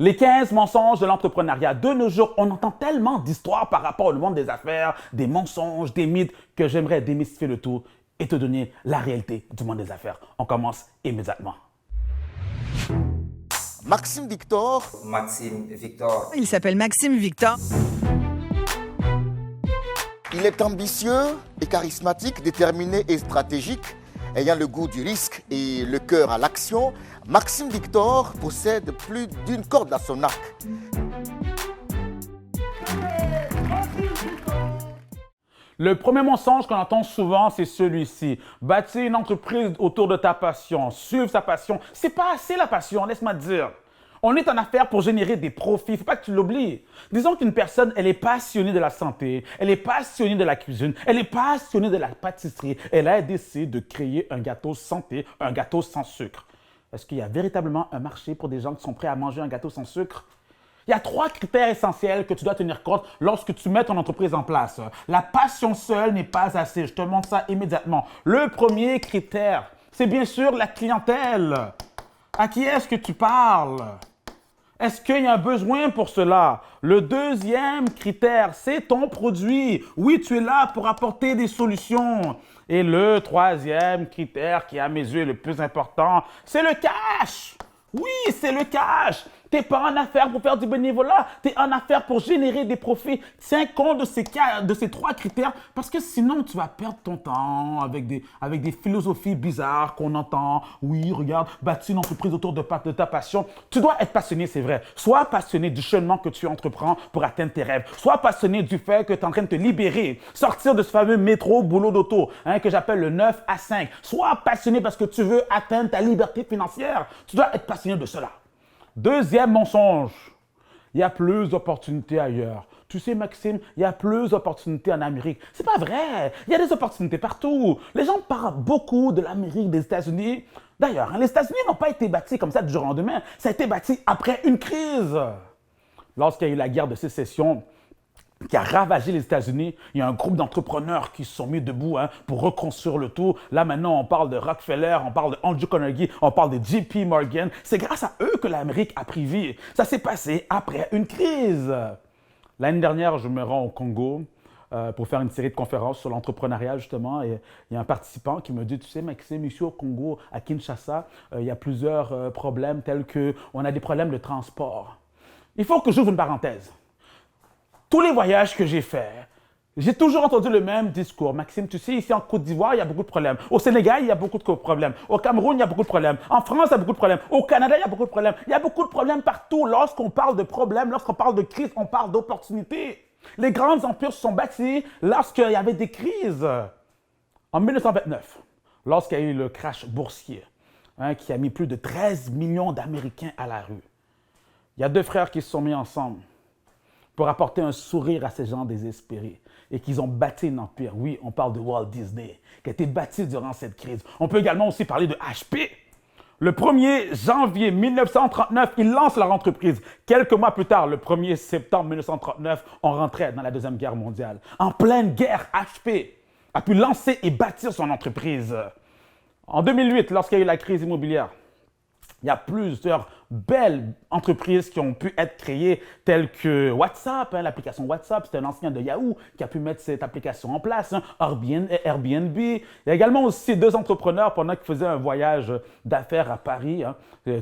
Les 15 mensonges de l'entrepreneuriat. De nos jours, on entend tellement d'histoires par rapport au monde des affaires, des mensonges, des mythes, que j'aimerais démystifier le tout et te donner la réalité du monde des affaires. On commence immédiatement. Maxime Victor. Maxime Victor. Il s'appelle Maxime Victor. Il est ambitieux et charismatique, déterminé et stratégique, ayant le goût du risque et le cœur à l'action. Maxime Victor possède plus d'une corde à son arc. Le premier mensonge qu'on entend souvent, c'est celui-ci. Bâtir une entreprise autour de ta passion, suivre sa passion. C'est pas assez la passion, laisse-moi te dire. On est en affaires pour générer des profits, il ne faut pas que tu l'oublies. Disons qu'une personne, elle est passionnée de la santé, elle est passionnée de la cuisine, elle est passionnée de la pâtisserie. Elle a décidé de créer un gâteau santé, un gâteau sans sucre. Est-ce qu'il y a véritablement un marché pour des gens qui sont prêts à manger un gâteau sans sucre? Il y a 3 critères essentiels que tu dois tenir compte lorsque tu mets ton entreprise en place. La passion seule n'est pas assez. Je te montre ça immédiatement. Le premier critère, c'est bien sûr la clientèle. À qui est-ce que tu parles? Est-ce qu'il y a un besoin pour cela? Le deuxième critère, c'est ton produit. Oui, tu es là pour apporter des solutions. Et le troisième critère, qui à mes yeux est le plus important, c'est le cash. Oui, c'est le cash. Tu n'es pas en affaires pour faire du bénévolat, tu es en affaires pour générer des profits. Tiens compte de ces 3 critères parce que sinon, tu vas perdre ton temps avec des philosophies bizarres qu'on entend. Oui, regarde, bâtir une entreprise autour de ta passion. Tu dois être passionné, c'est vrai. Sois passionné du cheminement que tu entreprends pour atteindre tes rêves. Sois passionné du fait que tu es en train de te libérer, sortir de ce fameux métro boulot d'auto que j'appelle le 9 à 5. Sois passionné parce que tu veux atteindre ta liberté financière. Tu dois être passionné de cela. Deuxième mensonge, il y a plus d'opportunités ailleurs. Tu sais, Maxime, il y a plus d'opportunités en Amérique. C'est pas vrai. Il y a des opportunités partout. Les gens parlent beaucoup de l'Amérique, des États-Unis. D'ailleurs, les États-Unis n'ont pas été bâtis comme ça du jour au lendemain. Ça a été bâti après une crise. Lorsqu'il y a eu la guerre de sécession, qui a ravagé les États-Unis, il y a un groupe d'entrepreneurs qui se sont mis debout pour reconstruire le tout. Là, maintenant, on parle de Rockefeller, on parle de Andrew Carnegie, on parle de JP Morgan. C'est grâce à eux que l'Amérique a pris vie. Ça s'est passé après une crise. L'année dernière, je me rends au Congo pour faire une série de conférences sur l'entrepreneuriat, justement. Et il y a un participant qui me dit, tu sais, Maxime, ici au Congo, à Kinshasa, il y a plusieurs problèmes tels qu'on a des problèmes de transport. Il faut que j'ouvre une parenthèse. Tous les voyages que j'ai faits, j'ai toujours entendu le même discours. Maxime, tu sais, ici en Côte d'Ivoire, il y a beaucoup de problèmes. Au Sénégal, il y a beaucoup de problèmes. Au Cameroun, il y a beaucoup de problèmes. En France, il y a beaucoup de problèmes. Au Canada, il y a beaucoup de problèmes. Il y a beaucoup de problèmes partout. Lorsqu'on parle de problèmes, lorsqu'on parle de crise, on parle d'opportunités. Les grands empires se sont bâtis lorsqu'il y avait des crises. En 1929, lorsqu'il y a eu le crash boursier, qui a mis plus de 13 millions d'Américains à la rue, il y a 2 frères qui se sont mis ensemble pour apporter un sourire à ces gens désespérés et qu'ils ont bâti un empire. Oui, on parle de Walt Disney, qui a été bâti durant cette crise. On peut également aussi parler de HP. Le 1er janvier 1939, ils lancent leur entreprise. Quelques mois plus tard, le 1er septembre 1939, on rentrait dans la Deuxième Guerre mondiale. En pleine guerre, HP a pu lancer et bâtir son entreprise. En 2008, lorsqu'il y a eu la crise immobilière, il y a plusieurs belles entreprises qui ont pu être créées, telles que WhatsApp, l'application WhatsApp, c'est un ancien de Yahoo qui a pu mettre cette application en place, Airbnb. Il y a également aussi 2 entrepreneurs pendant qu'ils faisaient un voyage d'affaires à Paris,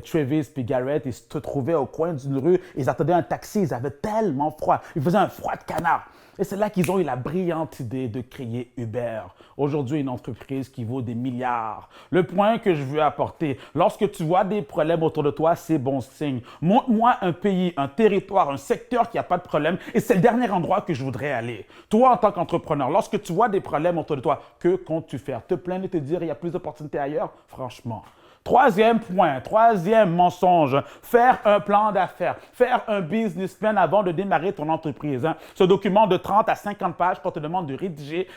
Travis et Garrett, ils se trouvaient au coin d'une rue, ils attendaient un taxi, ils avaient tellement froid, ils faisaient un froid de canard. Et c'est là qu'ils ont eu la brillante idée de créer Uber. Aujourd'hui, une entreprise qui vaut des milliards. Le point que je veux apporter, lorsque tu vois des problèmes autour de toi, c'est bon signe. Montre-moi un pays, un territoire, un secteur qui n'a pas de problème et c'est le dernier endroit que je voudrais aller. Toi, en tant qu'entrepreneur, lorsque tu vois des problèmes autour de toi, que comptes-tu faire? Te plaindre et te dire il y a plus d'opportunités ailleurs? Franchement. Troisième point, troisième mensonge, faire un plan d'affaires, faire un business plan avant de démarrer ton entreprise. Ce document de 30 à 50 pages qu'on te demande de rédiger,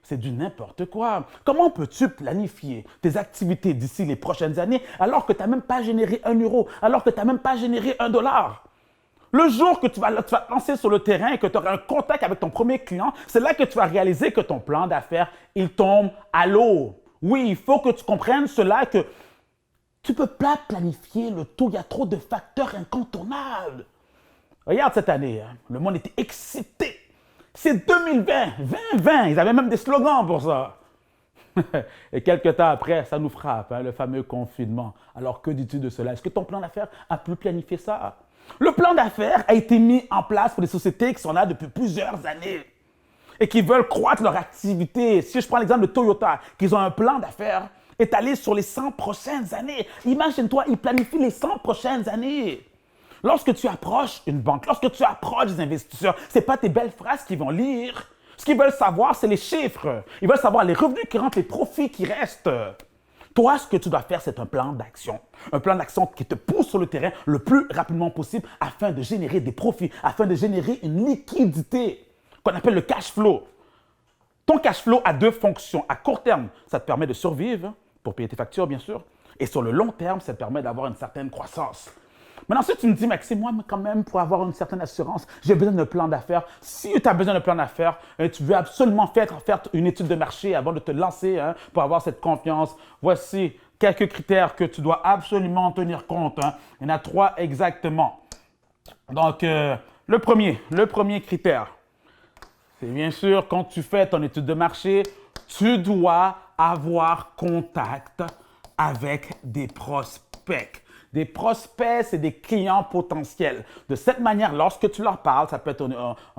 c'est du n'importe quoi. Comment peux-tu planifier tes activités d'ici les prochaines années alors que tu n'as même pas généré 1 euro, alors que tu n'as même pas généré 1 dollar? Le jour que tu vas te lancer sur le terrain et que tu auras un contact avec ton premier client, c'est là que tu vas réaliser que ton plan d'affaires, il tombe à l'eau. Oui, il faut que tu comprennes cela, que Tu ne peux pas planifier le tout, il y a trop de facteurs incontournables. Regarde cette année, hein, le monde était excité. C'est 2020, 2020, ils avaient même des slogans pour ça. Et quelques temps après, ça nous frappe, hein, le fameux confinement. Alors que dis-tu de cela? Est-ce que ton plan d'affaires a pu planifier ça? Le plan d'affaires a été mis en place pour des sociétés qui sont là depuis plusieurs années et qui veulent croître leur activité. Si je prends l'exemple de Toyota, qu'ils ont un plan d'affaires étalé sur les 100 prochaines années. Imagine-toi, ils planifient les 100 prochaines années. Lorsque tu approches une banque, lorsque tu approches des investisseurs, ce n'est pas tes belles phrases qu'ils vont lire. Ce qu'ils veulent savoir, c'est les chiffres. Ils veulent savoir les revenus qui rentrent, les profits qui restent. Toi, ce que tu dois faire, c'est un plan d'action. Un plan d'action qui te pousse sur le terrain le plus rapidement possible afin de générer des profits, afin de générer une liquidité qu'on appelle le cash flow. Ton cash flow a deux fonctions. À court terme, ça te permet de survivre pour payer tes factures, bien sûr. Et sur le long terme, ça te permet d'avoir une certaine croissance. Maintenant, si tu me dis, Maxime, moi, quand même, pour avoir une certaine assurance, j'ai besoin d'un plan d'affaires. Si tu as besoin d'un plan d'affaires, tu veux absolument faire une étude de marché avant de te lancer pour avoir cette confiance. Voici quelques critères que tu dois absolument tenir compte. Il y en a 3 exactement. Donc, le premier critère, c'est bien sûr, quand tu fais ton étude de marché, tu dois avoir contact avec des prospects. Des prospects, c'est des clients potentiels. De cette manière, lorsque tu leur parles, ça peut être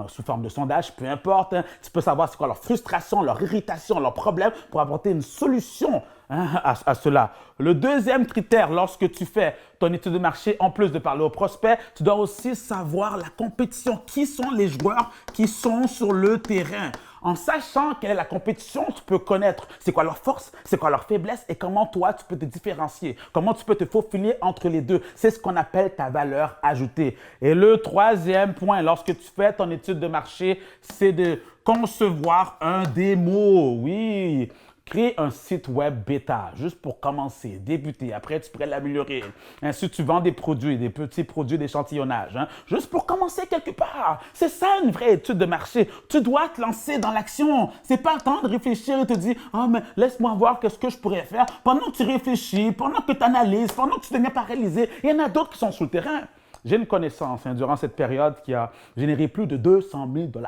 sous forme de sondage, peu importe. Tu peux savoir c'est quoi leur frustration, leur irritation, leurs problèmes pour apporter une solution à cela. Le deuxième critère, lorsque tu fais ton étude de marché, en plus de parler aux prospects, tu dois aussi savoir la compétition. Qui sont les joueurs qui sont sur le terrain? En sachant quelle est la compétition, tu peux connaître c'est quoi leur force, c'est quoi leur faiblesse et comment toi, tu peux te différencier, comment tu peux te faufiler entre les deux. C'est ce qu'on appelle ta valeur ajoutée. Et le troisième point, lorsque tu fais ton étude de marché, c'est de concevoir un démo. Oui, crée un site web bêta, juste pour commencer, débuter. Après, tu pourrais l'améliorer. Si tu vends des produits, des petits produits d'échantillonnage, juste pour commencer quelque part. C'est ça une vraie étude de marché. Tu dois te lancer dans l'action. C'est pas le temps de réfléchir et te dire « Ah, mais laisse-moi voir qu'est-ce que je pourrais faire. » Pendant que tu réfléchis, pendant que tu analyses, pendant que tu deviens paralysé, il y en a d'autres qui sont sur le terrain. J'ai une connaissance durant cette période qui a généré plus de 200 000 $.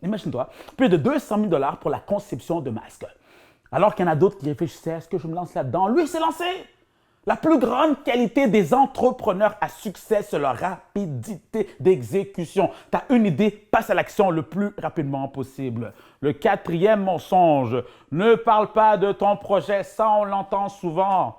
Imagine-toi, plus de 200 000 $ pour la conception de masques. Alors qu'il y en a d'autres qui réfléchissaient, est-ce que je me lance là-dedans? Lui, il s'est lancé. La plus grande qualité des entrepreneurs à succès, c'est leur rapidité d'exécution. Tu as une idée, passe à l'action le plus rapidement possible. Le quatrième mensonge, ne parle pas de ton projet. Ça, on l'entend souvent.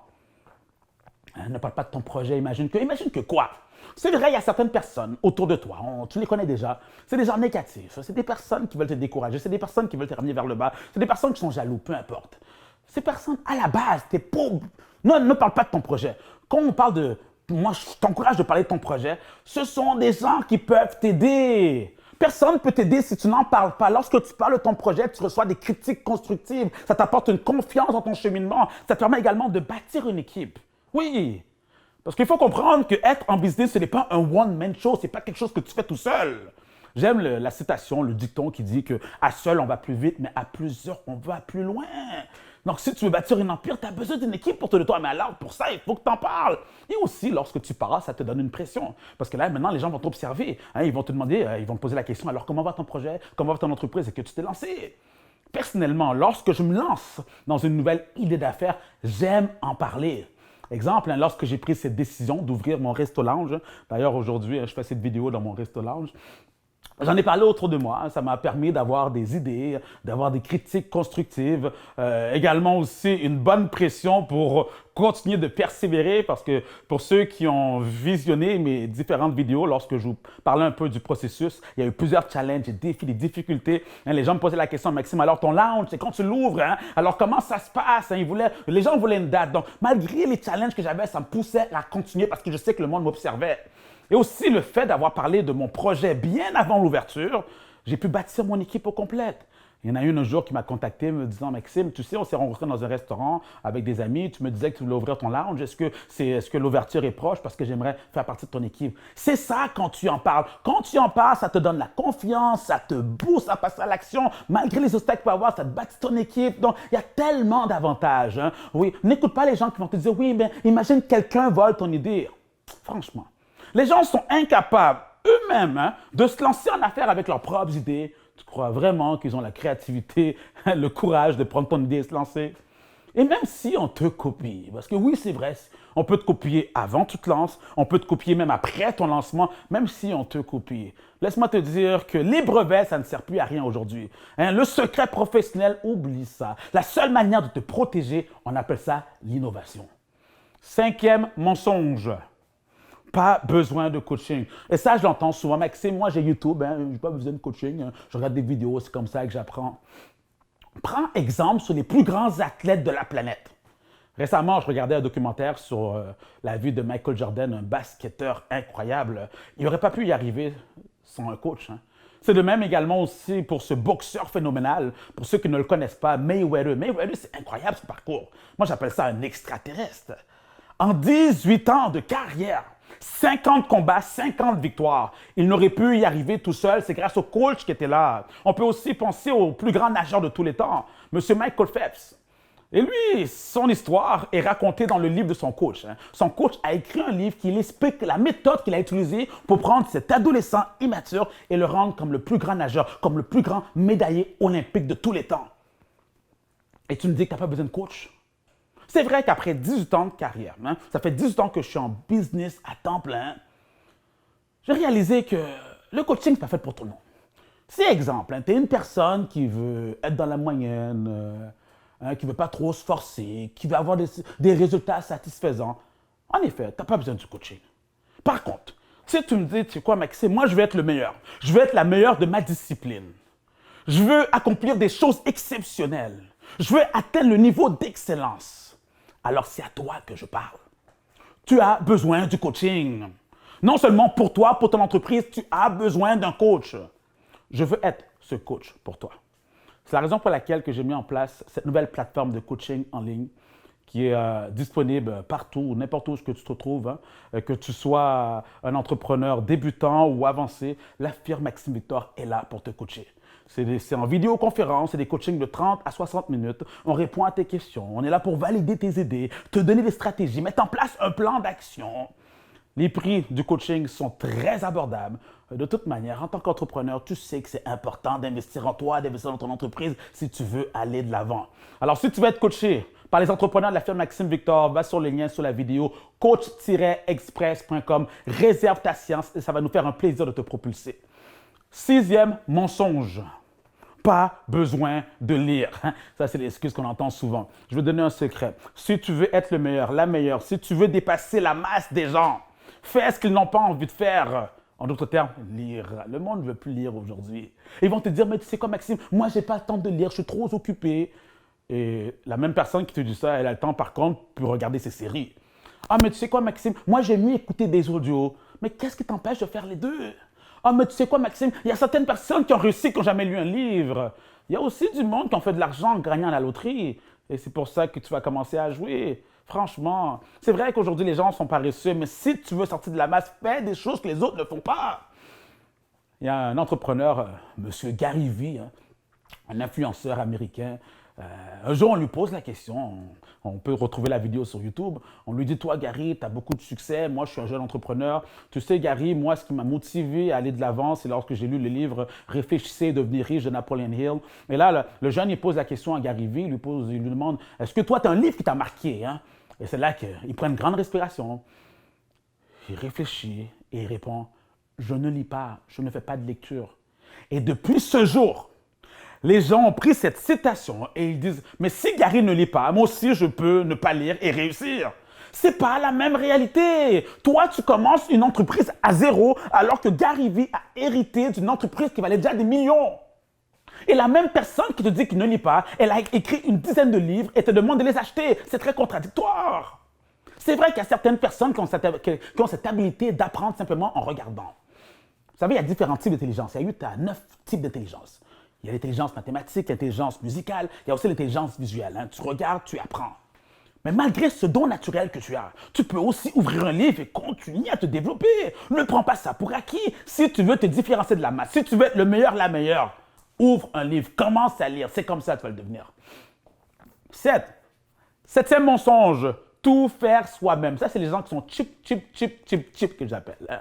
Ne parle pas de ton projet, imagine que quoi? C'est vrai, il y a certaines personnes autour de toi, tu les connais déjà, c'est des gens négatifs, c'est des personnes qui veulent te décourager, c'est des personnes qui veulent te ramener vers le bas, c'est des personnes qui sont jaloux, peu importe. Ces personnes, à la base, t'es pauvre. Non, ne parle pas de ton projet. Quand on parle de... Moi, je t'encourage de parler de ton projet. Ce sont des gens qui peuvent t'aider. Personne ne peut t'aider si tu n'en parles pas. Lorsque tu parles de ton projet, tu reçois des critiques constructives. Ça t'apporte une confiance dans ton cheminement. Ça te permet également de bâtir une équipe. Oui. Parce qu'il faut comprendre qu'être en business, ce n'est pas un one-man show, ce n'est pas quelque chose que tu fais tout seul. J'aime la citation, le dicton qui dit qu'à seul, on va plus vite, mais à plusieurs, on va plus loin. Donc, si tu veux bâtir un empire, tu as besoin d'une équipe pour te toi. Mais alors, pour ça, il faut que tu en parles. Et aussi, lorsque tu parles, ça te donne une pression. Parce que là, maintenant, les gens vont t'observer. Ils vont te demander, ils vont te poser la question, alors comment va ton projet? Comment va ton entreprise? Est-ce que tu t'es lancé? Personnellement, lorsque je me lance dans une nouvelle idée d'affaires, j'aime en parler. Exemple, lorsque j'ai pris cette décision d'ouvrir mon resto-lounge, d'ailleurs aujourd'hui, je fais cette vidéo dans mon resto-lounge, j'en ai parlé autour de moi, ça m'a permis d'avoir des idées, d'avoir des critiques constructives, également aussi une bonne pression pour continuer de persévérer parce que pour ceux qui ont visionné mes différentes vidéos, lorsque je vous parlais un peu du processus, il y a eu plusieurs challenges, des défis, des difficultés. Les gens me posaient la question, Maxime, alors ton lounge, c'est quand tu l'ouvres, alors comment ça se passe? Les gens voulaient une date. Donc, malgré les challenges que j'avais, ça me poussait à continuer parce que je sais que le monde m'observait. Et aussi le fait d'avoir parlé de mon projet bien avant l'ouverture, j'ai pu bâtir mon équipe au complète. Il y en a une un jour qui m'a contacté me disant « Maxime, tu sais, on s'est rencontrés dans un restaurant avec des amis, tu me disais que tu voulais ouvrir ton lounge, est-ce que l'ouverture est proche parce que j'aimerais faire partie de ton équipe? » C'est ça quand tu en parles. Quand tu en parles, ça te donne la confiance, ça te booste à passer à l'action. Malgré les obstacles que tu peux avoir, ça te bâtit ton équipe. Donc, il y a tellement d'avantages. Hein? Oui, n'écoute pas les gens qui vont te dire « Oui, mais imagine quelqu'un vole ton idée. » Franchement, les gens sont incapables eux-mêmes hein, de se lancer en affaires avec leurs propres idées. Tu crois vraiment qu'ils ont la créativité, le courage de prendre ton idée et se lancer? Et même si on te copie, parce que oui, c'est vrai, on peut te copier avant que tu te lances, on peut te copier même après ton lancement, même si on te copie. Laisse-moi te dire que les brevets, ça ne sert plus à rien aujourd'hui. Hein, le secret professionnel, oublie ça. La seule manière de te protéger, on appelle ça l'innovation. 5e mensonge. Pas besoin de coaching. Et ça, je l'entends souvent. Maxime, moi, j'ai YouTube, hein, je n'ai pas besoin de coaching. Hein. Je regarde des vidéos, c'est comme ça que j'apprends. Prends exemple sur les plus grands athlètes de la planète. Récemment, je regardais un documentaire sur la vie de Michael Jordan, un basketteur incroyable. Il n'aurait pas pu y arriver sans un coach. Hein. C'est de même également aussi pour ce boxeur phénoménal, pour ceux qui ne le connaissent pas, Mayweather. Mayweather, c'est incroyable ce parcours. Moi, j'appelle ça un extraterrestre. En 18 ans de carrière, 50 combats, 50 victoires. Il n'aurait pu y arriver tout seul, c'est grâce au coach qui était là. On peut aussi penser au plus grand nageur de tous les temps, M. Michael Phelps. Et lui, son histoire est racontée dans le livre de son coach. Son coach a écrit un livre qui explique la méthode qu'il a utilisée pour prendre cet adolescent immature et le rendre comme le plus grand nageur, comme le plus grand médaillé olympique de tous les temps. Et tu me dis que tu n'as pas besoin de coach? C'est vrai qu'après 18 ans de carrière, hein, ça fait 18 ans que je suis en business à temps plein, j'ai réalisé que le coaching, ce n'est pas fait pour tout le monde. C'est exemple, hein, tu es une personne qui veut être dans la moyenne, qui ne veut pas trop se forcer, qui veut avoir des résultats satisfaisants. En effet, tu n'as pas besoin du coaching. Par contre, si tu me dis, tu sais quoi, Maxime, moi, je veux être le meilleur. Je veux être la meilleure de ma discipline. Je veux accomplir des choses exceptionnelles. Je veux atteindre le niveau d'excellence. Alors, c'est à toi que je parle. Tu as besoin du coaching. Non seulement pour toi, pour ton entreprise, tu as besoin d'un coach. Je veux être ce coach pour toi. C'est la raison pour laquelle j'ai mis en place cette nouvelle plateforme de coaching en ligne qui est disponible partout, n'importe où que tu te trouves, hein, que tu sois un entrepreneur débutant ou avancé, la firme Maxime Victor est là pour te coacher. C'est en vidéoconférence, c'est des coachings de 30 à 60 minutes. On répond à tes questions. On est là pour valider tes idées, te donner des stratégies, mettre en place un plan d'action. Les prix du coaching sont très abordables. De toute manière, en tant qu'entrepreneur, tu sais que c'est important d'investir en toi, d'investir dans ton entreprise si tu veux aller de l'avant. Alors, si tu veux être coaché par les entrepreneurs de la firme Maxime Victor, va sur le lien sur la vidéo coach-express.com, réserve ta séance et ça va nous faire un plaisir de te propulser. 6e mensonge. Pas besoin de lire. Ça, c'est l'excuse qu'on entend souvent. Je vais te donner un secret. Si tu veux être le meilleur, la meilleure, si tu veux dépasser la masse des gens, fais ce qu'ils n'ont pas envie de faire. En d'autres termes, lire. Le monde ne veut plus lire aujourd'hui. Ils vont te dire, mais tu sais quoi, Maxime, moi, je n'ai pas le temps de lire, je suis trop occupé. Et la même personne qui te dit ça, elle a le temps, par contre, pour regarder ses séries. Ah, mais tu sais quoi, Maxime, moi, j'aime mieux écouter des audios. Mais qu'est-ce qui t'empêche de faire les deux? Ah, mais tu sais quoi, Maxime, il y a certaines personnes qui ont réussi, qui n'ont jamais lu un livre. Il y a aussi du monde qui ont fait de l'argent en gagnant à la loterie. Et c'est pour ça que tu vas commencer à jouer. Franchement, c'est vrai qu'aujourd'hui, les gens sont paresseux, mais si tu veux sortir de la masse, fais des choses que les autres ne font pas. Il y a un entrepreneur, M. Gary Vee, hein, un influenceur américain. Un jour, on lui pose la question, on peut retrouver la vidéo sur YouTube, on lui dit, toi Gary, tu as beaucoup de succès, moi je suis un jeune entrepreneur. Tu sais Gary, moi ce qui m'a motivé à aller de l'avant, c'est lorsque j'ai lu le livre « Réfléchissez et devenir riche » de Napoleon Hill. Et là, le jeune, il pose la question à Gary Vee, il lui demande, est-ce que toi tu as un livre qui t'a marqué hein? Et c'est là qu'il prend une grande respiration. Il réfléchit et il répond, je ne lis pas, je ne fais pas de lecture. Et depuis ce jour, les gens ont pris cette citation et ils disent « Mais si Gary ne lit pas, moi aussi je peux ne pas lire et réussir. » C'est pas la même réalité. Toi, tu commences une entreprise à zéro alors que Gary Vee a hérité d'une entreprise qui valait déjà des millions. Et la même personne qui te dit qu'il ne lit pas, elle a écrit une dizaine de livres et te demande de les acheter. C'est très contradictoire. C'est vrai qu'il y a certaines personnes qui ont cette habilité d'apprendre simplement en regardant. Vous savez, il y a différents types d'intelligence. Il y a 8 à 9 types d'intelligence. Il y a l'intelligence mathématique, l'intelligence musicale, il y a aussi l'intelligence visuelle. Hein. Tu regardes, tu apprends. Mais malgré ce don naturel que tu as, tu peux aussi ouvrir un livre et continuer à te développer. Ne prends pas ça pour acquis. Si tu veux te différencier de la masse, si tu veux être le meilleur, la meilleure, ouvre un livre, commence à lire. C'est comme ça que tu vas le devenir. 7. Septième mensonge, tout faire soi-même. Ça, c'est les gens qui sont cheap que j'appelle. Hein.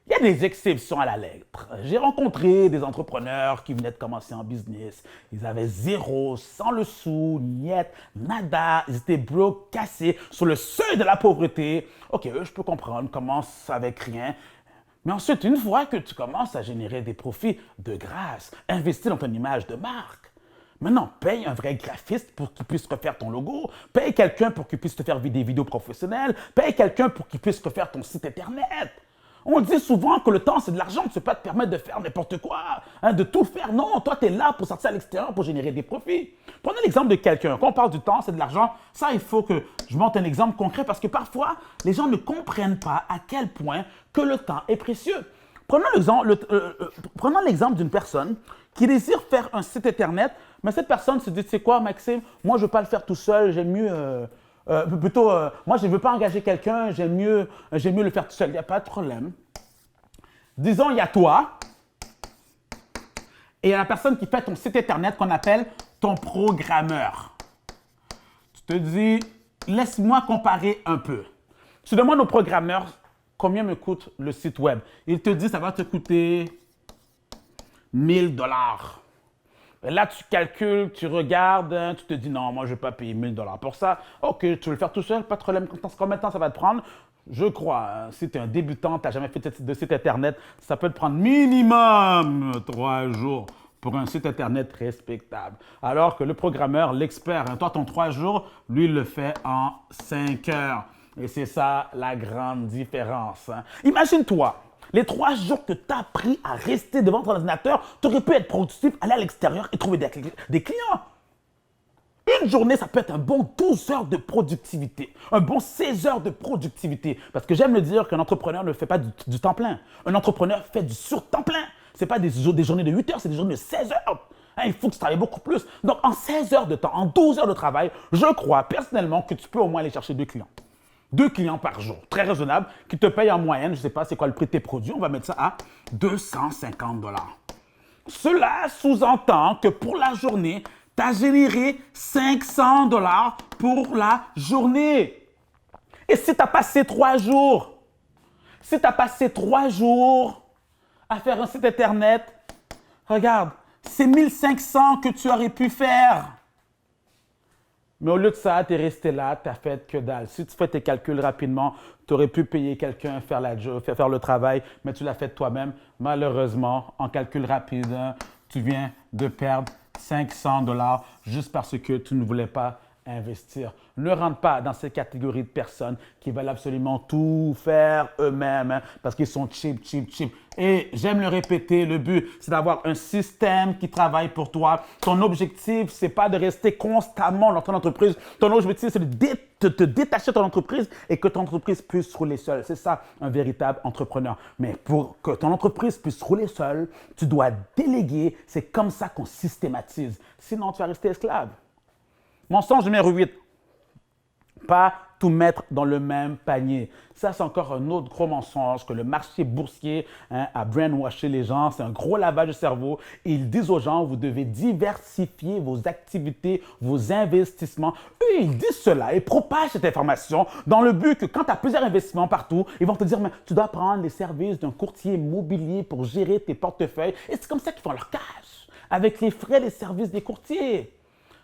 Il y a des exceptions à la lettre. J'ai rencontré des entrepreneurs qui venaient de commencer en business. Ils avaient zéro, sans le sou, niet, nada. Ils étaient broke, cassés, sur le seuil de la pauvreté. OK, je peux comprendre, commence avec rien. Mais ensuite, une fois que tu commences à générer des profits de grâce, investis dans ton image de marque. Maintenant, paye un vrai graphiste pour qu'il puisse refaire ton logo. Paye quelqu'un pour qu'il puisse te faire des vidéos professionnelles. Paye quelqu'un pour qu'il puisse refaire ton site Internet. On dit souvent que le temps, c'est de l'argent. Tu ne peux pas te permettre de faire n'importe quoi, hein, de tout faire. Non, toi, tu es là pour sortir à l'extérieur, pour générer des profits. Prenez l'exemple de quelqu'un. Quand on parle du temps, c'est de l'argent. Ça, il faut que je montre un exemple concret parce que parfois, les gens ne comprennent pas à quel point que le temps est précieux. Prenons l'exemple d'une personne qui désire faire un site Internet, mais cette personne se dit, tu sais quoi, Maxime, moi, je ne veux pas le faire tout seul, j'aime mieux... moi, je ne veux pas engager quelqu'un, j'aime mieux le faire tout seul. Il n'y a pas de problème. Disons, il y a toi et il y a la personne qui fait ton site Internet qu'on appelle ton programmeur. Tu te dis, laisse-moi comparer un peu. Tu demandes au programmeur combien me coûte le site web. Il te dit, ça va te coûter 1 000 $. Et là, tu calcules, tu regardes, hein, tu te dis non, moi je ne vais pas payer 1 000 $ pour ça. OK, tu veux le faire tout seul, pas de problème. Combien de temps ça va te prendre? Je crois, hein, si tu es un débutant, tu n'as jamais fait de site Internet, ça peut te prendre minimum 3 jours pour un site Internet respectable. Alors que le programmeur, l'expert, hein, toi, ton 3 jours, lui, il le fait en 5 heures. Et c'est ça la grande différence. Hein. Imagine-toi. Les 3 jours que tu as pris à rester devant ton ordinateur, tu aurais pu être productif, aller à l'extérieur et trouver des clients. Une journée, ça peut être un bon 12 heures de productivité, un bon 16 heures de productivité. Parce que j'aime le dire qu'un entrepreneur ne fait pas du temps plein. Un entrepreneur fait du sur-temps plein. Ce n'est pas des journées de 8 heures, c'est des journées de 16 heures. Hein, il faut que tu travailles beaucoup plus. Donc, en 16 heures de temps, en 12 heures de travail, je crois personnellement que tu peux au moins aller chercher 2 clients. 2 clients par jour, très raisonnable, qui te payent en moyenne, je ne sais pas c'est quoi le prix de tes produits, on va mettre ça à 250 $. Cela sous-entend que pour la journée, tu as généré 500 $ pour la journée. Et si tu as passé 3 jours, à faire un site Internet, regarde, c'est 1 500 que tu aurais pu faire. Mais au lieu de ça, tu es resté là, tu n'as fait que dalle. Si tu fais tes calculs rapidement, tu aurais pu payer quelqu'un faire le travail, mais tu l'as fait toi-même. Malheureusement, en calcul rapide, tu viens de perdre 500 $ juste parce que tu ne voulais pas investir. Ne rentre pas dans ces catégories de personnes qui veulent absolument tout faire eux-mêmes hein, parce qu'ils sont cheap. Et j'aime le répéter, le but, c'est d'avoir un système qui travaille pour toi. Ton objectif, ce n'est pas de rester constamment dans ton entreprise. Ton objectif, c'est de te détacher de ton entreprise et que ton entreprise puisse rouler seule. C'est ça, un véritable entrepreneur. Mais pour que ton entreprise puisse rouler seule, tu dois déléguer. C'est comme ça qu'on systématise. Sinon, tu vas rester esclave. Mensonge numéro 8. Pas tout mettre dans le même panier. Ça, c'est encore un autre gros mensonge que le marché boursier a brainwashé les gens. C'est un gros lavage de cerveau. Et ils disent aux gens, vous devez diversifier vos activités, vos investissements. Eux, ils disent cela et propagent cette information dans le but que quand tu as plusieurs investissements partout, ils vont te dire, mais tu dois prendre les services d'un courtier immobilier pour gérer tes portefeuilles. Et c'est comme ça qu'ils font leur cash, avec les frais des services des courtiers.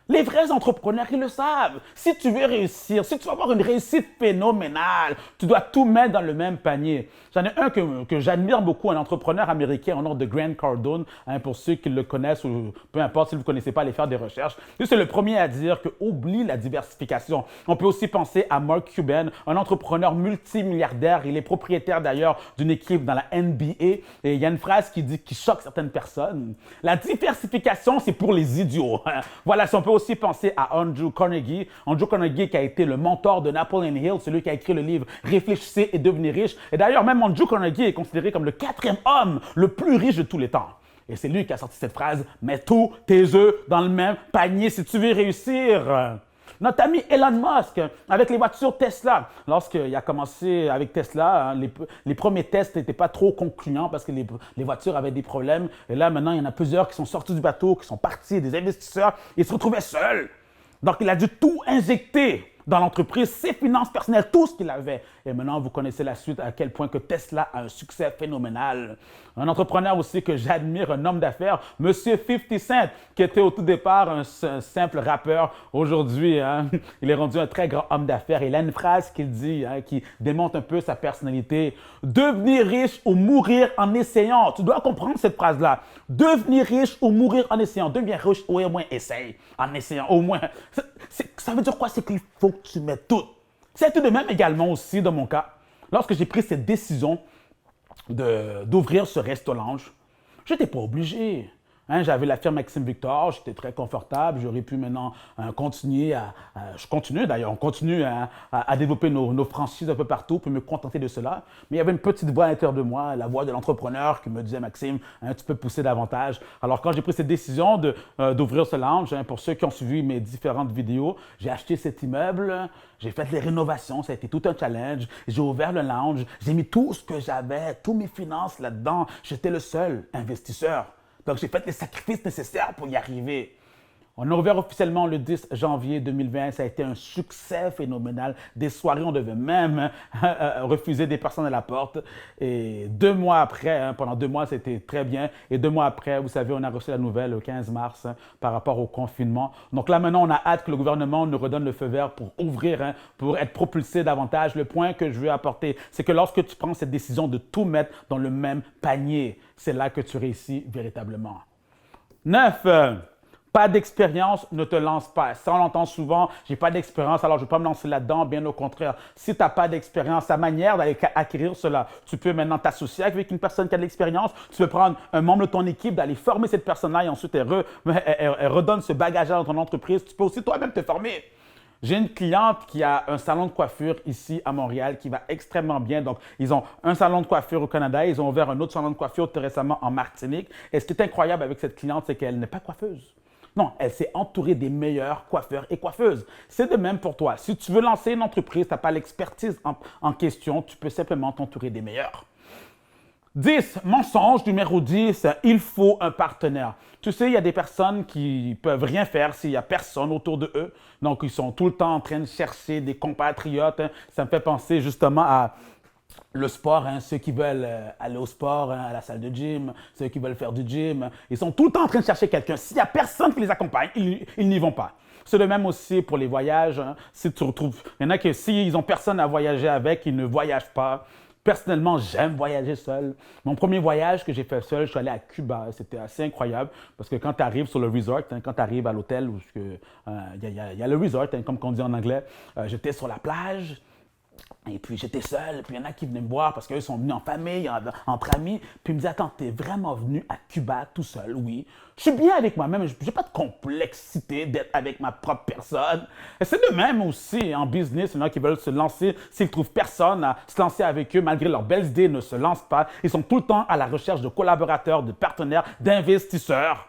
Les vrais entrepreneurs, ils le savent. Si tu veux réussir, si tu veux avoir une réussite phénoménale, tu dois tout mettre dans le même panier. J'en ai un que j'admire beaucoup, un entrepreneur américain au nom de Grant Cardone, hein, pour ceux qui le connaissent ou peu importe si vous ne connaissez pas, allez faire des recherches. Lui, c'est le premier à dire que oublie la diversification. On peut aussi penser à Mark Cuban, un entrepreneur multimilliardaire. Il est propriétaire d'ailleurs d'une équipe dans la NBA. Et il y a une phrase qui choque certaines personnes. La diversification, c'est pour les idiots. Voilà, si on peut aussi penser à Andrew Carnegie. Andrew Carnegie qui a été le mentor de Napoleon Hill, celui qui a écrit le livre « Réfléchissez et devenez riche ». Et d'ailleurs, même Andrew Carnegie est considéré comme le 4e homme le plus riche de tous les temps. Et c'est lui qui a sorti cette phrase, « Mets tous tes œufs dans le même panier si tu veux réussir ». Notre ami Elon Musk, avec les voitures Tesla, lorsqu'il a commencé avec Tesla, hein, les premiers tests n'étaient pas trop concluants parce que les voitures avaient des problèmes. Et là, maintenant, il y en a plusieurs qui sont sortis du bateau, qui sont partis, des investisseurs, ils se retrouvaient seuls. Donc, il a dû tout injecter dans l'entreprise, ses finances personnelles, tout ce qu'il avait. Et maintenant, vous connaissez la suite, à quel point que Tesla a un succès phénoménal. Un entrepreneur aussi que j'admire, un homme d'affaires, Monsieur 50 Cent, qui était au tout départ un simple rappeur. Aujourd'hui, hein, il est rendu un très grand homme d'affaires. Il a une phrase qu'il dit, hein, qui démontre un peu sa personnalité. « Devenir riche ou mourir en essayant ». Tu dois comprendre cette phrase-là. « Devenir riche ou mourir en essayant ». Devenir riche ou au moins essaye en essayant, au moins. Ça veut dire quoi? C'est qu'il faut que tu mettes tout. C'est tout de même également aussi dans mon cas. Lorsque j'ai pris cette décision d'ouvrir ce resto-lounge, je n'étais pas obligé. Hein, j'avais la firme Maxime Victor, j'étais très confortable, j'aurais pu maintenant continuer je continue d'ailleurs, on continue à développer nos franchises un peu partout, puis me contenter de cela. Mais il y avait une petite voix à l'intérieur de moi, la voix de l'entrepreneur qui me disait, Maxime, hein, tu peux pousser davantage. Alors quand j'ai pris cette décision d'ouvrir ce lounge, hein, pour ceux qui ont suivi mes différentes vidéos, j'ai acheté cet immeuble, j'ai fait les rénovations, ça a été tout un challenge. J'ai ouvert le lounge, j'ai mis tout ce que j'avais, toutes mes finances là-dedans. J'étais le seul investisseur. Donc, j'ai fait les sacrifices nécessaires pour y arriver. On a ouvert officiellement le 10 janvier 2020. Ça a été un succès phénoménal. Des soirées, on devait même refuser des personnes à la porte. Et 2 mois après, hein, pendant 2 mois, c'était très bien. Et 2 mois après, vous savez, on a reçu la nouvelle le 15 mars hein, par rapport au confinement. Donc là, maintenant, on a hâte que le gouvernement nous redonne le feu vert pour ouvrir, hein, pour être propulsé davantage. Le point que je veux apporter, c'est que lorsque tu prends cette décision de tout mettre dans le même panier, c'est là que tu réussis véritablement. 9. Pas d'expérience, ne te lance pas. Ça, on l'entend souvent, j'ai pas d'expérience, alors je ne vais pas me lancer là-dedans. Bien au contraire, si tu n'as pas d'expérience, la manière d'aller acquérir cela, tu peux maintenant t'associer avec une personne qui a de l'expérience. Tu peux prendre un membre de ton équipe, d'aller former cette personne-là et ensuite elle redonne ce bagage-là dans ton entreprise. Tu peux aussi toi-même te former. J'ai une cliente qui a un salon de coiffure ici à Montréal qui va extrêmement bien. Donc, ils ont un salon de coiffure au Canada. Ils ont ouvert un autre salon de coiffure tout récemment en Martinique. Et ce qui est incroyable avec cette cliente, c'est qu'elle n'est pas coiffeuse. Non, elle s'est entourée des meilleurs coiffeurs et coiffeuses. C'est de même pour toi. Si tu veux lancer une entreprise, tu n'as pas l'expertise en question, tu peux simplement t'entourer des meilleurs. 10, mensonge numéro 10, il faut un partenaire. Tu sais, il y a des personnes qui peuvent rien faire s'il n'y a personne autour de eux. Donc, ils sont tout le temps en train de chercher des compatriotes. Hein. Ça me fait penser justement à le sport, hein, ceux qui veulent aller au sport, hein, à la salle de gym, ceux qui veulent faire du gym. Ils sont tout le temps en train de chercher quelqu'un. S'il n'y a personne qui les accompagne, ils n'y vont pas. C'est le même aussi pour les voyages. Hein. Si tu retrouves, il y en a que s'ils n'ont personne à voyager avec, ils ne voyagent pas. Personnellement, j'aime voyager seul. Mon premier voyage que j'ai fait seul, je suis allé à Cuba. C'était assez incroyable parce que quand tu arrives sur le resort, hein, quand tu arrives à l'hôtel, il y a le resort, hein, comme on dit en anglais, j'étais sur la plage. Et puis, j'étais seul, puis il y en a qui venaient me voir parce qu'eux sont venus en famille, entre amis. Puis ils me disaient, attends, t'es vraiment venu à Cuba tout seul? Oui. Je suis bien avec moi-même, je n'ai pas de complexité d'être avec ma propre personne. Et c'est de même aussi en business, il y en a qui veulent se lancer, s'ils ne trouvent personne à se lancer avec eux, malgré leurs belles idées, ne se lancent pas. Ils sont tout le temps à la recherche de collaborateurs, de partenaires, d'investisseurs.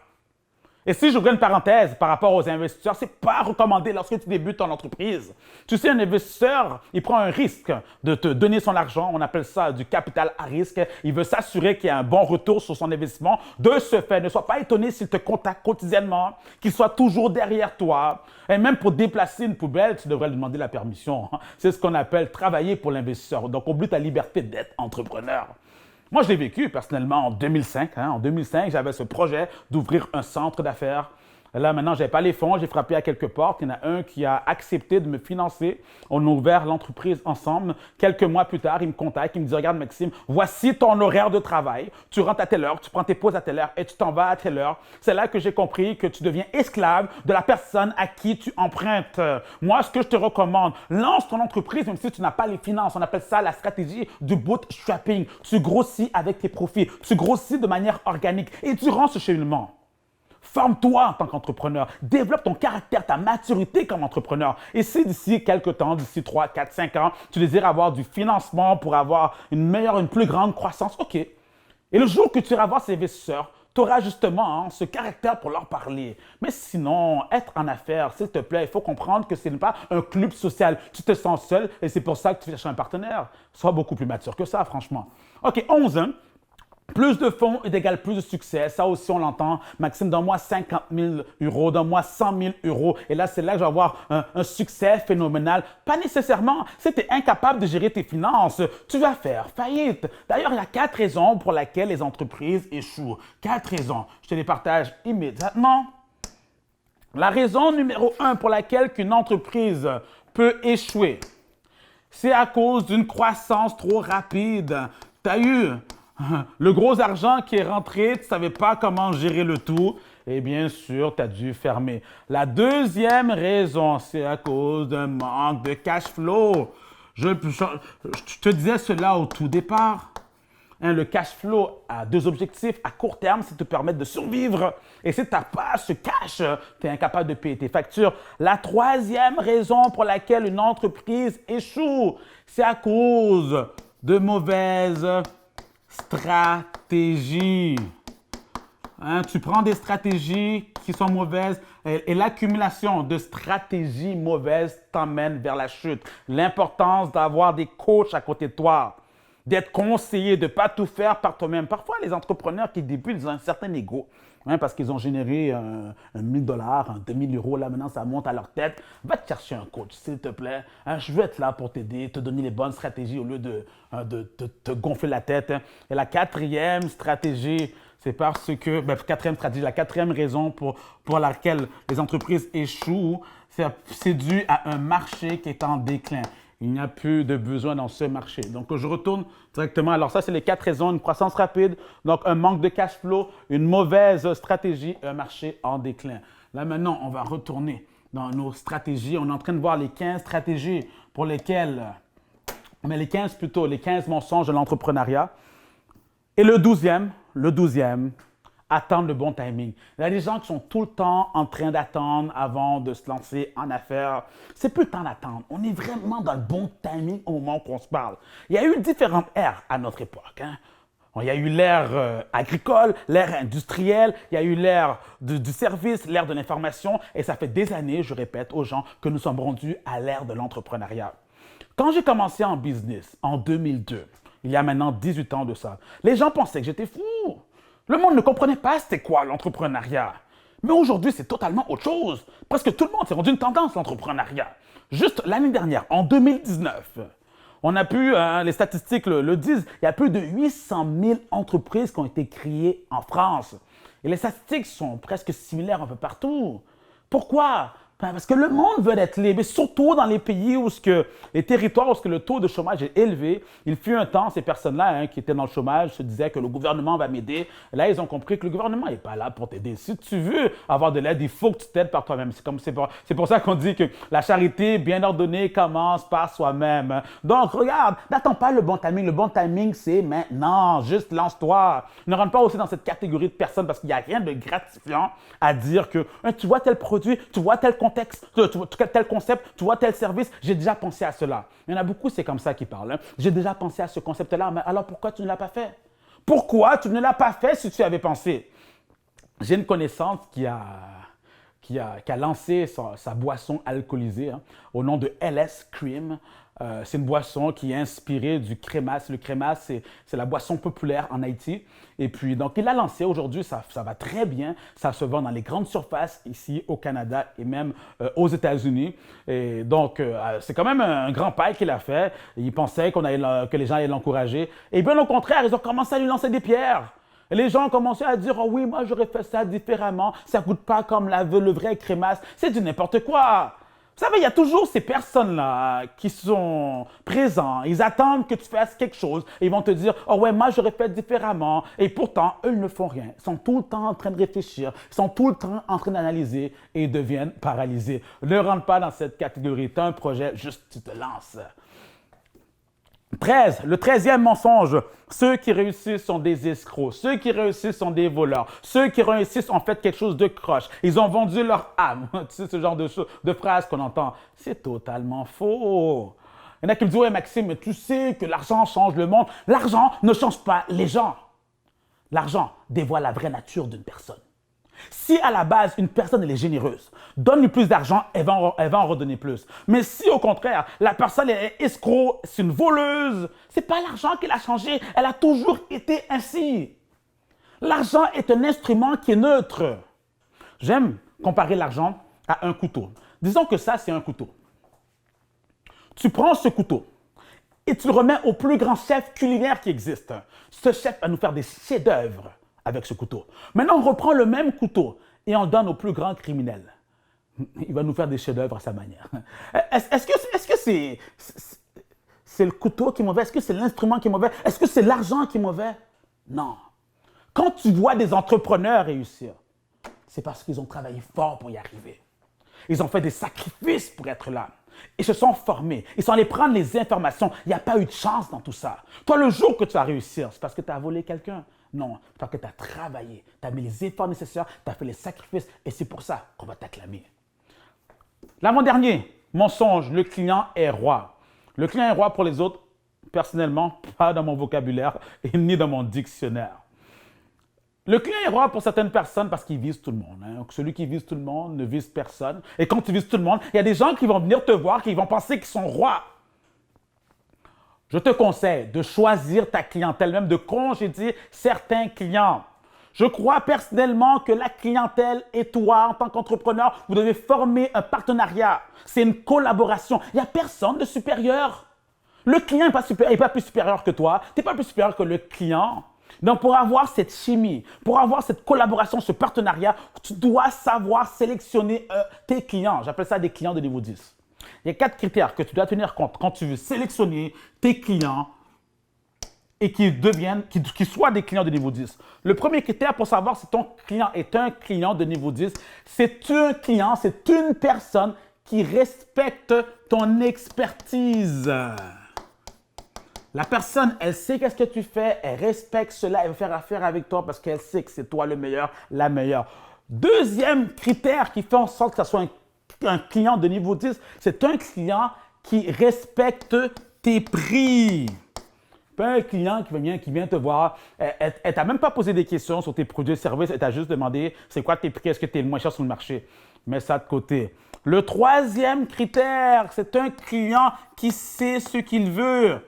Et si j'ouvre une parenthèse par rapport aux investisseurs, ce n'est pas recommandé lorsque tu débutes ton entreprise. Tu sais, un investisseur, il prend un risque de te donner son argent. On appelle ça du capital à risque. Il veut s'assurer qu'il y a un bon retour sur son investissement. De ce fait, ne sois pas étonné s'il te contacte quotidiennement, qu'il soit toujours derrière toi. Et même pour déplacer une poubelle, tu devrais lui demander la permission. C'est ce qu'on appelle travailler pour l'investisseur. Donc, oublie ta liberté d'être entrepreneur. Moi, je l'ai vécu personnellement en 2005. Hein. En 2005, j'avais ce projet d'ouvrir un centre d'affaires. Là, maintenant, je n'avais pas les fonds, j'ai frappé à quelques portes. Il y en a un qui a accepté de me financer. On a ouvert l'entreprise ensemble. Quelques mois plus tard, il me contacte, il me dit, regarde Maxime, voici ton horaire de travail. Tu rentres à telle heure, tu prends tes pauses à telle heure et tu t'en vas à telle heure. C'est là que j'ai compris que tu deviens esclave de la personne à qui tu empruntes. Moi, ce que je te recommande, lance ton entreprise même si tu n'as pas les finances. On appelle ça la stratégie du bootstrapping. Tu grossis avec tes profits. Tu grossis de manière organique. Et durant ce cheminement, forme-toi en tant qu'entrepreneur. Développe ton caractère, ta maturité comme entrepreneur. Et si d'ici quelques temps, d'ici 3, 4, 5 ans, tu désires avoir du financement pour avoir une plus grande croissance, OK. Et le jour que tu iras voir ces investisseurs, tu auras justement ce caractère pour leur parler. Mais sinon, être en affaires, s'il te plaît, il faut comprendre que ce n'est pas un club social. Tu te sens seul et c'est pour ça que tu cherches un partenaire. Sois beaucoup plus mature que ça, franchement. OK, 11, hein? Plus de fonds égale plus de succès. Ça aussi, on l'entend. Maxime, donne-moi 50 000 euros, donne-moi 100 000 euros. Et là, c'est là que je vais avoir un succès phénoménal. Pas nécessairement. Si tu es incapable de gérer tes finances, tu vas faire faillite. D'ailleurs, il y a 4 raisons pour lesquelles les entreprises échouent. 4 raisons. Je te les partage immédiatement. La raison numéro 1 pour laquelle qu'une entreprise peut échouer, c'est à cause d'une croissance trop rapide. Tu as eu le gros argent qui est rentré, tu ne savais pas comment gérer le tout et bien sûr, tu as dû fermer. La deuxième raison, c'est à cause d'un manque de cash flow. Je te disais cela au tout départ. Le cash flow a 2 objectifs. À court terme, c'est de te permettre de survivre. Et si tu n'as pas ce cash, tu es incapable de payer tes factures. La troisième raison pour laquelle une entreprise échoue, c'est à cause de mauvaises stratégies. Tu prends des stratégies qui sont mauvaises et l'accumulation de stratégies mauvaises t'emmène vers la chute. L'importance d'avoir des coachs à côté de toi, d'être conseillé, de ne pas tout faire par toi-même. Parfois, les entrepreneurs qui débutent, ils ont un certain ego. Parce qu'ils ont généré un 1 000 $, un 2 000 euros, là maintenant ça monte à leur tête. Va te chercher un coach, s'il te plaît. Je veux être là pour t'aider, te donner les bonnes stratégies au lieu de te gonfler la tête. Et la quatrième stratégie, c'est parce que, la quatrième raison pour laquelle les entreprises échouent, c'est dû à un marché qui est en déclin. Il n'y a plus de besoin dans ce marché. Donc, je retourne directement. Alors, ça, c'est les 4 raisons. Une croissance rapide, donc un manque de cash flow, une mauvaise stratégie, un marché en déclin. Là, maintenant, on va retourner dans nos stratégies. On est en train de voir les 15 stratégies pour lesquelles, les 15 mensonges de l'entrepreneuriat. Et le 12e, attendre le bon timing. Il y a des gens qui sont tout le temps en train d'attendre avant de se lancer en affaires. C'est plus le temps d'attendre. On est vraiment dans le bon timing au moment qu'on se parle. Il y a eu différentes ères à notre époque. Il y a eu l'ère agricole, l'ère industrielle, il y a eu l'ère du service, l'ère de l'information. Et ça fait des années, je répète aux gens, que nous sommes rendus à l'ère de l'entrepreneuriat. Quand j'ai commencé en business en 2002, il y a maintenant 18 ans de ça, les gens pensaient que j'étais fou. Le monde ne comprenait pas c'était quoi l'entrepreneuriat. Mais aujourd'hui, c'est totalement autre chose. Parce que tout le monde s'est rendu une tendance, l'entrepreneuriat. Juste l'année dernière, en 2019, on a pu, les statistiques le disent, il y a plus de 800 000 entreprises qui ont été créées en France. Et les statistiques sont presque similaires un peu partout. Pourquoi? Parce que le monde veut être libre, et surtout dans les pays où les territoires où le taux de chômage est élevé. Il fut un temps, ces personnes-là qui étaient dans le chômage se disaient que le gouvernement va m'aider. Là, ils ont compris que le gouvernement n'est pas là pour t'aider. Si tu veux avoir de l'aide, il faut que tu t'aides par toi-même. C'est pour ça qu'on dit que la charité bien ordonnée commence par soi-même. Donc, regarde, n'attends pas le bon timing. Le bon timing, c'est maintenant. Juste lance-toi. Ne rentre pas aussi dans cette catégorie de personnes parce qu'il n'y a rien de gratifiant à dire que tu vois tel produit, tu vois tel contexte, tel concept, tu vois tel service, j'ai déjà pensé à cela. Il y en a beaucoup, c'est comme ça qui parlent. J'ai déjà pensé à ce concept-là, mais alors pourquoi tu ne l'as pas fait? Pourquoi tu ne l'as pas fait si tu avais pensé? J'ai une connaissance qui a lancé sa boisson alcoolisée au nom de LS Cream. C'est une boisson qui est inspirée du crémasse. Le crémasse, c'est la boisson populaire en Haïti. Et puis, donc, il l'a lancé. Aujourd'hui, ça va très bien. Ça se vend dans les grandes surfaces ici au Canada et même aux États-Unis. Et donc, c'est quand même un grand pas qu'il a fait. Il pensait que les gens allaient l'encourager. Et bien, au contraire, ils ont commencé à lui lancer des pierres. Et les gens ont commencé à dire « Oh oui, moi, j'aurais fait ça différemment. Ça ne coûte pas comme le vrai crémasse. C'est du n'importe quoi. » Vous savez, il y a toujours ces personnes-là qui sont présents. Ils attendent que tu fasses quelque chose. Et ils vont te dire « Oh ouais, moi, j'aurais fait différemment. » Et pourtant, eux, ils ne font rien. Ils sont tout le temps en train de réfléchir. Ils sont tout le temps en train d'analyser et ils deviennent paralysés. Ne rentre pas dans cette catégorie. Tu as un projet, juste tu te lances. 13, le 13e mensonge. Ceux qui réussissent sont des escrocs. Ceux qui réussissent sont des voleurs. Ceux qui réussissent ont fait quelque chose de croche. Ils ont vendu leur âme. Tu sais, ce genre de phrases qu'on entend. C'est totalement faux. Il y en a qui me disent « Ouais, Maxime, mais tu sais que l'argent change le monde. » L'argent ne change pas les gens. L'argent dévoile la vraie nature d'une personne. Si à la base, une personne elle est généreuse, donne-lui plus d'argent, elle va en redonner plus. Mais si au contraire, la personne est escroc, c'est une voleuse, ce n'est pas l'argent qui l'a changé, elle a toujours été ainsi. L'argent est un instrument qui est neutre. J'aime comparer l'argent à un couteau. Disons que ça, c'est un couteau. Tu prends ce couteau et tu le remets au plus grand chef culinaire qui existe. Ce chef va nous faire des chefs-d'œuvre avec ce couteau. Maintenant, on reprend le même couteau et on le donne au plus grand criminel. Il va nous faire des chefs-d'œuvre à sa manière. Est-ce que c'est le couteau qui est mauvais? Est-ce que c'est l'instrument qui est mauvais? Est-ce que c'est l'argent qui est mauvais? Non. Quand tu vois des entrepreneurs réussir, c'est parce qu'ils ont travaillé fort pour y arriver. Ils ont fait des sacrifices pour être là. Ils se sont formés. Ils sont allés prendre les informations. Il n'y a pas eu de chance dans tout ça. Toi, le jour que tu vas réussir, c'est parce que tu as volé quelqu'un. Non, c'est parce que tu as travaillé. Tu as mis les efforts nécessaires, tu as fait les sacrifices et c'est pour ça qu'on va t'acclamer. L'avant-dernier mensonge, le client est roi. Le client est roi pour les autres, personnellement, pas dans mon vocabulaire et ni dans mon dictionnaire. Le client est roi pour certaines personnes parce qu'il vise tout le monde. Donc, celui qui vise tout le monde ne vise personne. Et quand tu vises tout le monde, il y a des gens qui vont venir te voir, qui vont penser qu'ils sont rois. Je te conseille de choisir ta clientèle, même de congédier certains clients. Je crois personnellement que la clientèle et toi, en tant qu'entrepreneur, vous devez former un partenariat. C'est une collaboration. Il n'y a personne de supérieur. Le client n'est pas plus supérieur que toi. Tu n'es pas plus supérieur que le client. Donc, pour avoir cette chimie, pour avoir cette collaboration, ce partenariat, tu dois savoir sélectionner tes clients. J'appelle ça des clients de niveau 10. Il y a 4 critères que tu dois tenir compte quand tu veux sélectionner tes clients et qu'ils soient des clients de niveau 10. Le premier critère pour savoir si ton client est un client de niveau 10, c'est un client, c'est une personne qui respecte ton expertise. La personne, elle sait qu'est-ce que tu fais, elle respecte cela, elle veut faire affaire avec toi parce qu'elle sait que c'est toi le meilleur, la meilleure. Deuxième critère qui fait en sorte que ça soit un client de niveau 10, c'est un client qui respecte tes prix. Pas un client qui vient te voir, elle ne t'a même pas posé des questions sur tes produits et services, elle t'a juste demandé c'est quoi tes prix, est-ce que tu es le moins cher sur le marché. Mets ça de côté. Le troisième critère, c'est un client qui sait ce qu'il veut.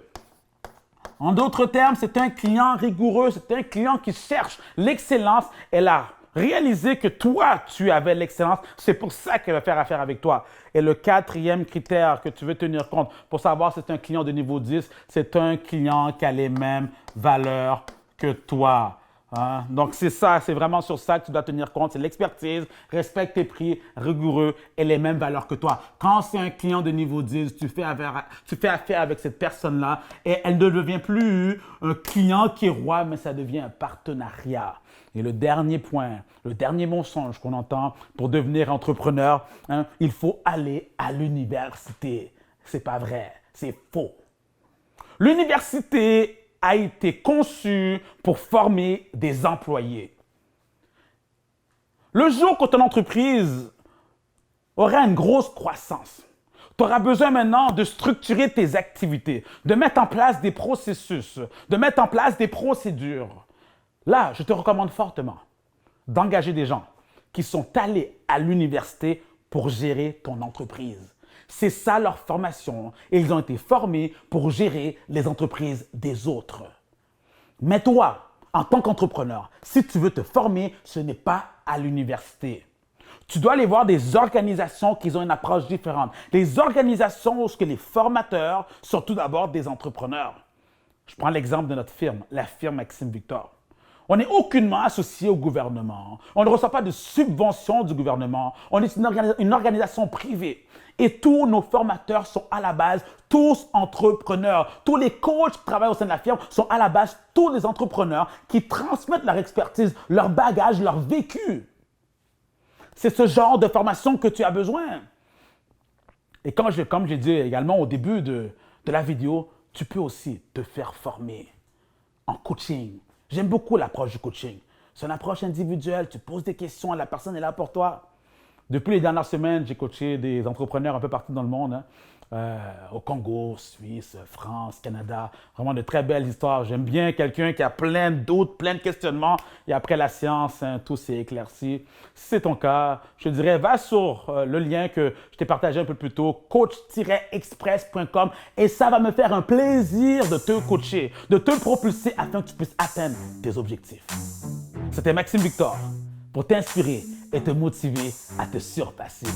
En d'autres termes, c'est un client rigoureux, c'est un client qui cherche l'excellence. Elle a réalisé que toi, tu avais l'excellence. C'est pour ça qu'elle va faire affaire avec toi. Et le quatrième critère que tu veux tenir compte pour savoir si c'est un client de niveau 10, c'est un client qui a les mêmes valeurs que toi. Hein? Donc, c'est ça, c'est vraiment sur ça que tu dois tenir compte. C'est l'expertise, respecte tes prix, rigoureux et les mêmes valeurs que toi. Quand c'est un client de niveau 10, tu fais affaire avec cette personne-là et elle ne devient plus un client qui est roi, mais ça devient un partenariat. Et le dernier point, le dernier mensonge qu'on entend pour devenir entrepreneur, hein, il faut aller à l'université. C'est pas vrai, c'est faux. L'université a été conçu pour former des employés. Le jour que ton entreprise aura une grosse croissance, tu auras besoin maintenant de structurer tes activités, de mettre en place des processus, de mettre en place des procédures. Là, je te recommande fortement d'engager des gens qui sont allés à l'université pour gérer ton entreprise. C'est ça leur formation et ils ont été formés pour gérer les entreprises des autres. Mais toi, en tant qu'entrepreneur, si tu veux te former, ce n'est pas à l'université. Tu dois aller voir des organisations qui ont une approche différente. Les organisations où les formateurs sont tout d'abord des entrepreneurs. Je prends l'exemple de notre firme, la firme Maxime Victor. On n'est aucunement associé au gouvernement. On ne reçoit pas de subventions du gouvernement. On est une organisation privée. Et tous nos formateurs sont à la base tous entrepreneurs. Tous les coachs qui travaillent au sein de la firme sont à la base tous des entrepreneurs qui transmettent leur expertise, leur bagage, leur vécu. C'est ce genre de formation que tu as besoin. Et comme j'ai dit également au début de la vidéo, tu peux aussi te faire former en coaching. J'aime beaucoup l'approche du coaching. C'est une approche individuelle. Tu poses des questions, la personne est là pour toi. Depuis les dernières semaines, j'ai coaché des entrepreneurs un peu partout dans le monde. Hein. au Congo, Suisse, France, Canada. Vraiment de très belles histoires. J'aime bien quelqu'un qui a plein de doutes, plein de questionnements. Et après la science, hein, tout s'est éclairci. Si c'est ton cas, je te dirais, va sur le lien que je t'ai partagé un peu plus tôt, coach-express.com, et ça va me faire un plaisir de te coacher, de te propulser afin que tu puisses atteindre tes objectifs. C'était Maxime Victor pour t'inspirer et te motiver à te surpasser.